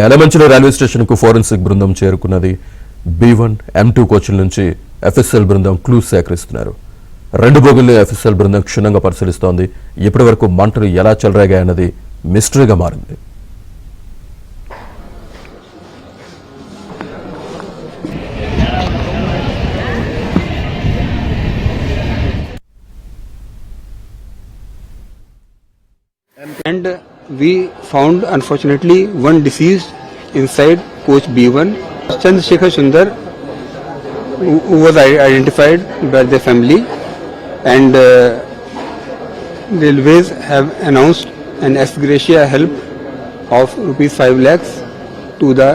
ఎలమంచిలో railway station కు forensic బృందం చేరుకున్నది. B1, M2 కోచ్ల నుంచి FSL బృందం క్లూస్ సేకరిస్తున్నారు. 2 బోగుల్ని FSL బృందం క్షుణ్ణంగా పరిశీలిస్తోంది. ఇప్పటి వరకు మంటలు ఎలా చెలరేగాయన్నది మిస్టరీగా మారింది. And we found unfortunately one deceased inside coach B1, Chandrasekhar Sundar, who was identified by the family, and railways have announced an ex gratia help of rupees 5 lakhs to the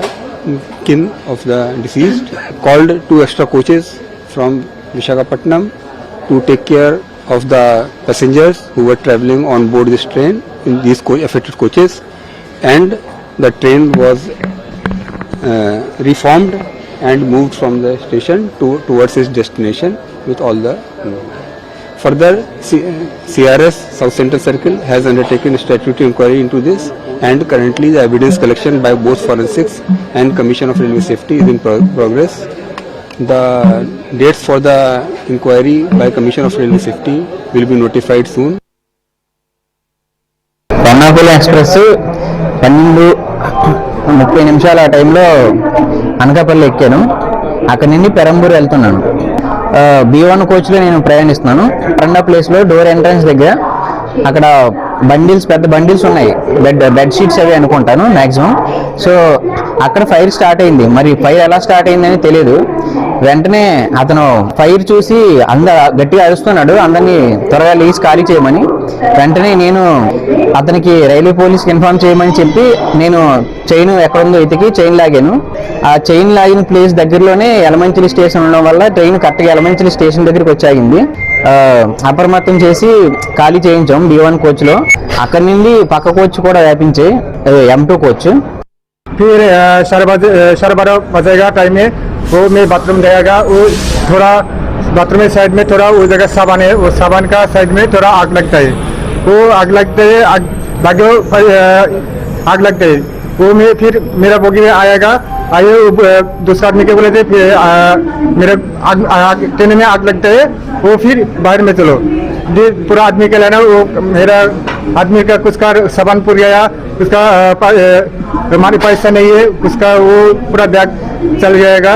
kin of the deceased. Called 2 extra coaches from Visakhapatnam to take care of the passengers who were travelling on board this train in these affected coaches, and the train was reformed and moved from the station towards its destination with all the further. CRS South Central Circle has undertaken a statutory inquiry into this, and currently the evidence collection by both forensics and Commission of Railway Safety is in progress. The dates for the inquiry by Commission of Railway Safety will be notified soon. Ernakulam express 12:30 ఆ టైంలో అనకాపల్లి ఎక్కాను. అక్కడి నుండి పెరంబూర్ వెళ్తున్నాను. B1 కోచ్లో నేను ప్రయాణిస్తున్నాను. అరండా ప్లేస్లో door entrance దగ్గర అక్కడ పెద్ద బండిల్స్ ఉన్నాయి, బెడ్ షీట్స్ అవి అనుకుంటాను మ్యాక్సిమం. సో అక్కడ ఫైర్ స్టార్ట్ అయింది. మరి ఫైర్ ఎలా స్టార్ట్ అయిందని తెలియదు. వెంటనే అతను ఫైర్ చూసి గట్టిగా అరుస్తున్నాడు, అందరినీ త్వరగా లీజ్ ఖాళీ చేయమని. వెంటనే నేను అతనికి రైల్వే పోలీస్కి ఇన్ఫార్మ్ చేయమని చెప్పి నేను చైన్ ఎక్కడుందో వెతికి చైన్ లాగాను. ఆ చైన్ లాగిన ప్లేస్ దగ్గరలోనే ఎలమంచిలి స్టేషన్ ఉండడం వల్ల ట్రైన్ కరెక్ట్గా ఎలమంచిలి స్టేషన్ దగ్గరికి వచ్చాగింది. అప్రమత్తం చేసి ఖాళీ చేయించాం B1 కోచ్లో. అక్కడి నుండి పక్క కోచ్ కూడా వ్యాపించాయి, M2 కోచ్. फिर 12:30 बजेगा टाइम में वो मैं बाथरूम जाएगा, वो थोड़ा बाथरूम में साइड में थोड़ा वो जगह साबान है, वो साबान का साइड में थोड़ा आग लगता है. वो आग लगते है आग लगते है वो मैं फिर मेरा बोगी में आएगा. आइए दूसरा आदमी के बोले थे मेरे ट्रेन में आग लगता है, वो फिर बाहर में चलो. पूरा आदमी के लेना, वो मेरा आदमी का कुछ का सामान पूर गया, उसका हमारे पैसा नहीं है, उसका वो पूरा बैग चल जाएगा.